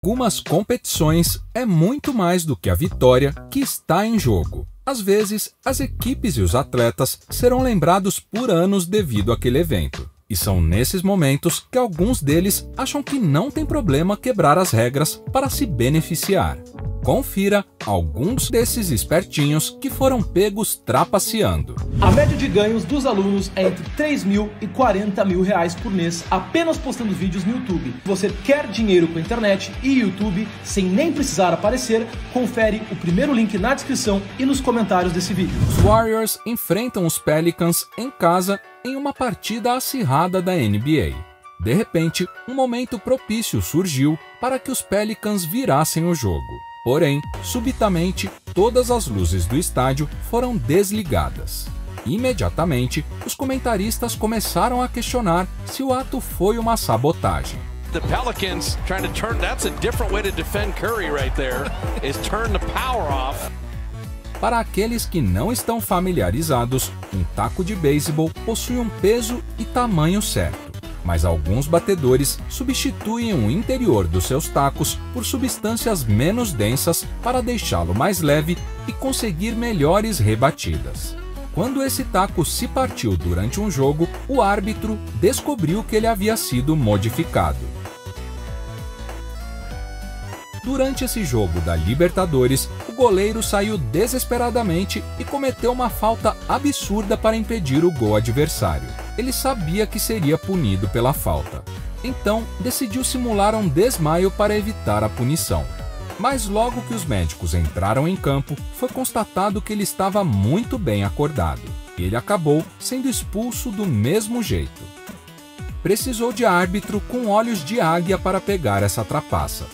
algumas competições é muito mais do que a vitória que está em jogo. Às vezes, as equipes e os atletas serão lembrados por anos devido àquele evento. E são nesses momentos que alguns deles acham que não tem problema quebrar as regras para se beneficiar. Confira alguns desses espertinhos que foram pegos trapaceando. A média de ganhos dos alunos é entre 3 mil e 40 mil reais por mês apenas postando vídeos no YouTube. Se você quer dinheiro com a internet e YouTube sem nem precisar aparecer, confere o primeiro link na descrição e nos comentários desse vídeo. Os Warriors enfrentam os Pelicans em casa em uma partida acirrada da NBA. De repente, um momento propício surgiu para que os Pelicans virassem o jogo. Porém, subitamente, todas as luzes do estádio foram desligadas. Imediatamente, os comentaristas começaram a questionar se o ato foi uma sabotagem. The Pelicans trying to turn, that's a different way to defend Curry right there, is turn the power off. Para aqueles que não estão familiarizados, um taco de beisebol possui um peso e tamanho certo. Mas alguns batedores substituem o interior dos seus tacos por substâncias menos densas para deixá-lo mais leve e conseguir melhores rebatidas. Quando esse taco se partiu durante um jogo, o árbitro descobriu que ele havia sido modificado. Durante esse jogo da Libertadores, o goleiro saiu desesperadamente e cometeu uma falta absurda para impedir o gol adversário. Ele sabia que seria punido pela falta. Então, decidiu simular um desmaio para evitar a punição. Mas logo que os médicos entraram em campo, foi constatado que ele estava muito bem acordado. Ele acabou sendo expulso do mesmo jeito. Precisou de árbitro com olhos de águia para pegar essa trapaça.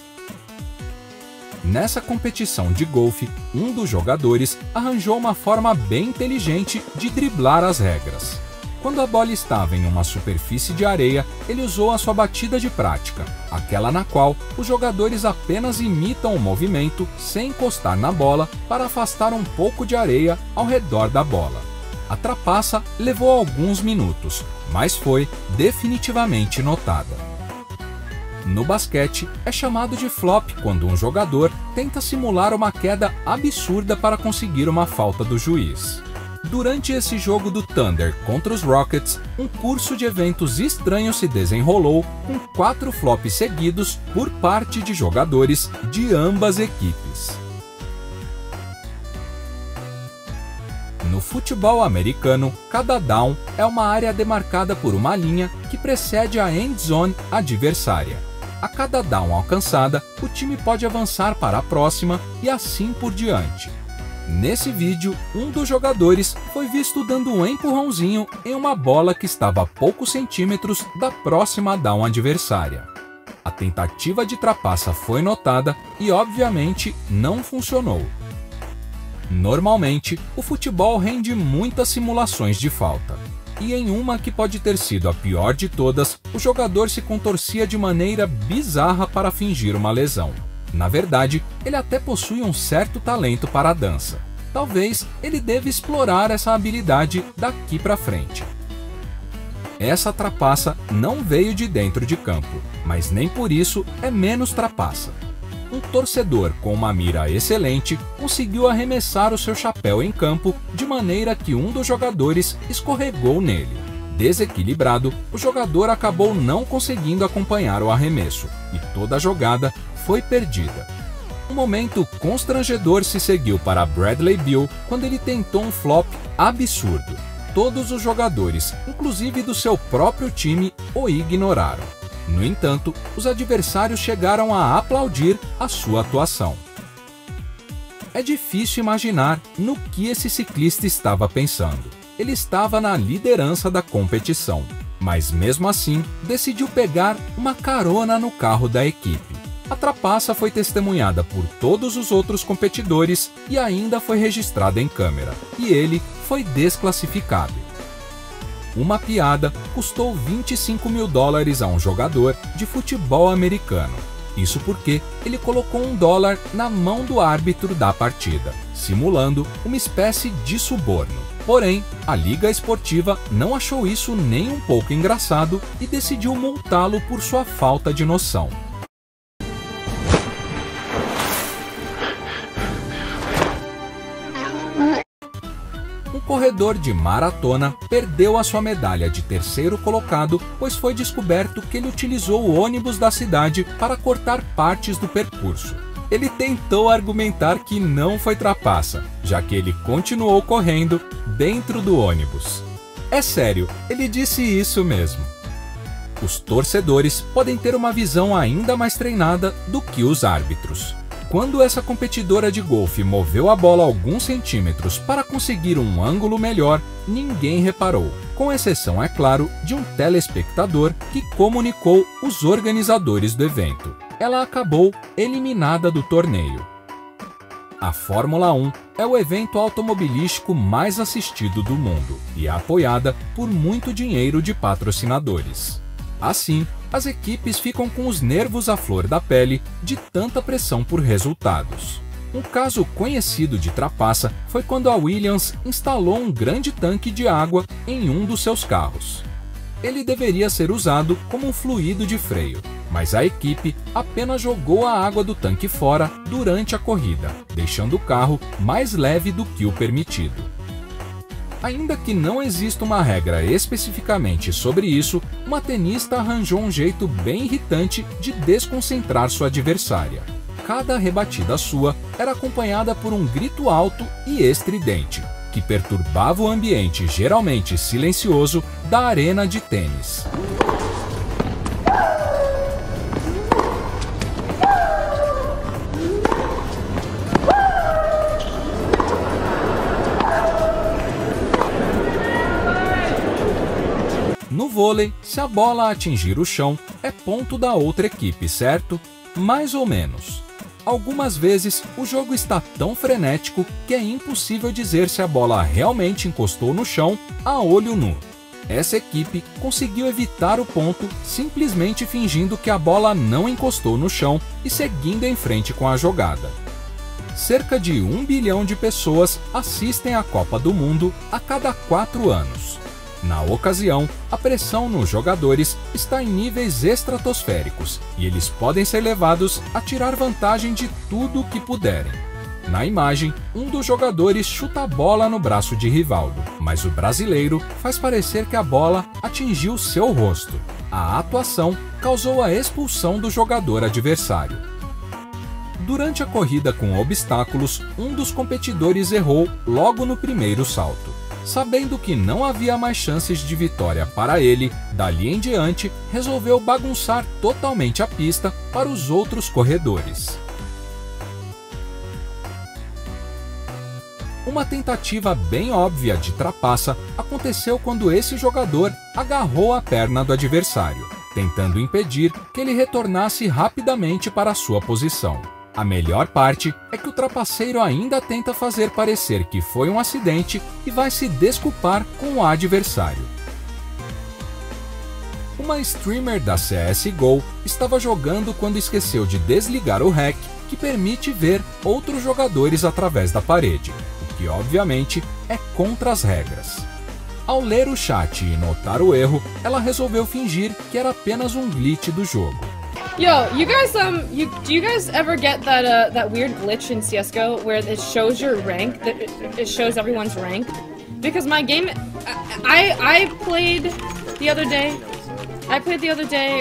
Nessa competição de golfe, um dos jogadores arranjou uma forma bem inteligente de driblar as regras. Quando a bola estava em uma superfície de areia, ele usou a sua batida de prática, aquela na qual os jogadores apenas imitam o movimento sem encostar na bola para afastar um pouco de areia ao redor da bola. A trapaça levou alguns minutos, mas foi definitivamente notada. No basquete, é chamado de flop quando um jogador tenta simular uma queda absurda para conseguir uma falta do juiz. Durante esse jogo do Thunder contra os Rockets, um curso de eventos estranhos se desenrolou com 4 flops seguidos por parte de jogadores de ambas equipes. No futebol americano, cada down é uma área demarcada por uma linha que precede a end zone adversária. A cada down alcançada, o time pode avançar para a próxima e assim por diante. Nesse vídeo, um dos jogadores foi visto dando um empurrãozinho em uma bola que estava a poucos centímetros da próxima down adversária. A tentativa de trapaça foi notada e, obviamente, não funcionou. Normalmente, o futebol rende muitas simulações de falta. E em uma que pode ter sido a pior de todas, o jogador se contorcia de maneira bizarra para fingir uma lesão. Na verdade, ele até possui um certo talento para a dança. Talvez ele deva explorar essa habilidade daqui para frente. Essa trapaça não veio de dentro de campo, mas nem por isso é menos trapaça. Um torcedor com uma mira excelente conseguiu arremessar o seu chapéu em campo de maneira que um dos jogadores escorregou nele. Desequilibrado, o jogador acabou não conseguindo acompanhar o arremesso e toda a jogada foi perdida. Um momento constrangedor se seguiu para Bradley Beal quando ele tentou um flop absurdo. Todos os jogadores, inclusive do seu próprio time, o ignoraram. No entanto, os adversários chegaram a aplaudir a sua atuação. É difícil imaginar no que esse ciclista estava pensando. Ele estava na liderança da competição, mas mesmo assim decidiu pegar uma carona no carro da equipe. A trapaça foi testemunhada por todos os outros competidores e ainda foi registrada em câmera, e ele foi desclassificado. Uma piada custou $25 mil a um jogador de futebol americano. Isso porque ele colocou $1 na mão do árbitro da partida, simulando uma espécie de suborno. Porém, a Liga Esportiva não achou isso nem um pouco engraçado e decidiu multá-lo por sua falta de noção. corredor de maratona perdeu a sua medalha de terceiro colocado, pois foi descoberto que ele utilizou o ônibus da cidade para cortar partes do percurso. Ele tentou argumentar que não foi trapaça, já que ele continuou correndo dentro do ônibus. É sério, ele disse isso mesmo. Os torcedores podem ter uma visão ainda mais treinada do que os árbitros. Quando essa competidora de golfe moveu a bola alguns centímetros para conseguir um ângulo melhor, ninguém reparou, com exceção, é claro, de um telespectador que comunicou os organizadores do evento. Ela acabou eliminada do torneio. A Fórmula 1 é o evento automobilístico mais assistido do mundo e é apoiada por muito dinheiro de patrocinadores. Assim, as equipes ficam com os nervos à flor da pele de tanta pressão por resultados. Um caso conhecido de trapaça foi quando a Williams instalou um grande tanque de água em um dos seus carros. Ele deveria ser usado como um fluido de freio, mas a equipe apenas jogou a água do tanque fora durante a corrida, deixando o carro mais leve do que o permitido. Ainda que não exista uma regra especificamente sobre isso, uma tenista arranjou um jeito bem irritante de desconcentrar sua adversária. Cada rebatida sua era acompanhada por um grito alto e estridente, que perturbava o ambiente geralmente silencioso da arena de tênis. No vôlei, se a bola atingir o chão, é ponto da outra equipe, certo? Mais ou menos. Algumas vezes, o jogo está tão frenético que é impossível dizer se a bola realmente encostou no chão a olho nu. Essa equipe conseguiu evitar o ponto simplesmente fingindo que a bola não encostou no chão e seguindo em frente com a jogada. Cerca de 1 bilhão de pessoas assistem à Copa do Mundo a cada 4 anos. Na ocasião, a pressão nos jogadores está em níveis estratosféricos e eles podem ser levados a tirar vantagem de tudo o que puderem. Na imagem, um dos jogadores chuta a bola no braço de Rivaldo, mas o brasileiro faz parecer que a bola atingiu seu rosto. A atuação causou a expulsão do jogador adversário. Durante a corrida com obstáculos, um dos competidores errou logo no primeiro salto. Sabendo que não havia mais chances de vitória para ele, dali em diante, resolveu bagunçar totalmente a pista para os outros corredores. Uma tentativa bem óbvia de trapaça aconteceu quando esse jogador agarrou a perna do adversário, tentando impedir que ele retornasse rapidamente para sua posição. A melhor parte é que o trapaceiro ainda tenta fazer parecer que foi um acidente e vai se desculpar com o adversário. Uma streamer da CSGO estava jogando quando esqueceu de desligar o hack que permite ver outros jogadores através da parede, o que obviamente é contra as regras. Ao ler o chat e notar o erro, ela resolveu fingir que era apenas um glitch do jogo. Yo, you guys, do you guys ever get that weird glitch in CS:GO where it shows your rank, that it shows everyone's rank? Because my game, I played the other day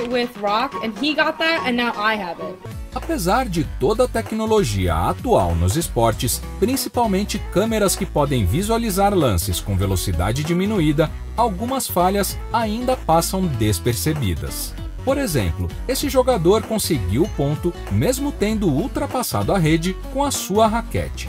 with Rock, and he got that, and now I have it. Apesar de toda a tecnologia atual nos esportes, principalmente câmeras que podem visualizar lances com velocidade diminuída, algumas falhas ainda passam despercebidas. Por exemplo, esse jogador conseguiu o ponto mesmo tendo ultrapassado a rede com a sua raquete.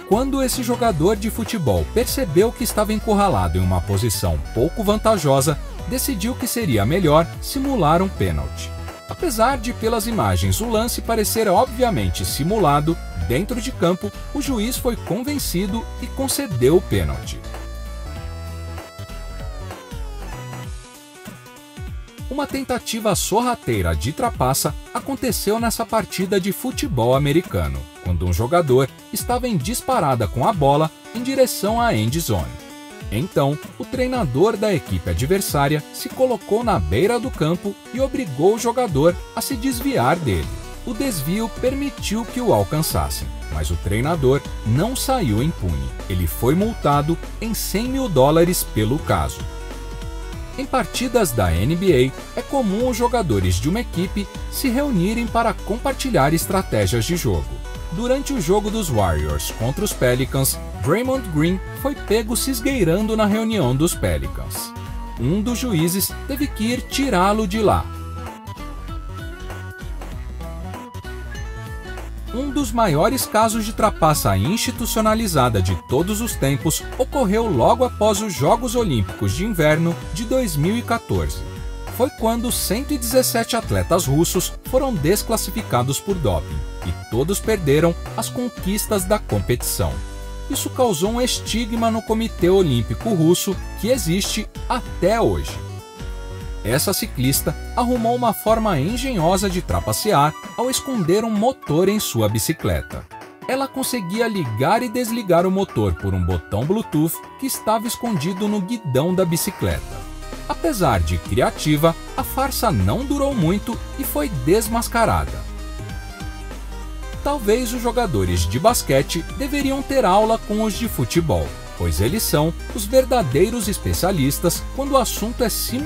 Quando esse jogador de futebol percebeu que estava encurralado em uma posição pouco vantajosa, decidiu que seria melhor simular um pênalti. Apesar de pelas imagens o lance parecer obviamente simulado, dentro de campo o juiz foi convencido e concedeu o pênalti. Uma tentativa sorrateira de trapaça aconteceu nessa partida de futebol americano, quando um jogador estava em disparada com a bola em direção à end zone. Então, o treinador da equipe adversária se colocou na beira do campo e obrigou o jogador a se desviar dele. O desvio permitiu que o alcançassem, mas o treinador não saiu impune. Ele foi multado em $100 mil pelo caso. Em partidas da NBA, é comum os jogadores de uma equipe se reunirem para compartilhar estratégias de jogo. Durante o jogo dos Warriors contra os Pelicans, Draymond Green foi pego se esgueirando na reunião dos Pelicans. Um dos juízes teve que ir tirá-lo de lá. Um dos maiores casos de trapaça institucionalizada de todos os tempos ocorreu logo após os Jogos Olímpicos de Inverno de 2014. Foi quando 117 atletas russos foram desclassificados por doping e todos perderam as conquistas da competição. Isso causou um estigma no Comitê Olímpico Russo que existe até hoje. Essa ciclista arrumou uma forma engenhosa de trapacear ao esconder um motor em sua bicicleta. Ela conseguia ligar e desligar o motor por um botão Bluetooth que estava escondido no guidão da bicicleta. Apesar de criativa, a farsa não durou muito e foi desmascarada. Talvez os jogadores de basquete deveriam ter aula com os de futebol, pois eles são os verdadeiros especialistas quando o assunto é simular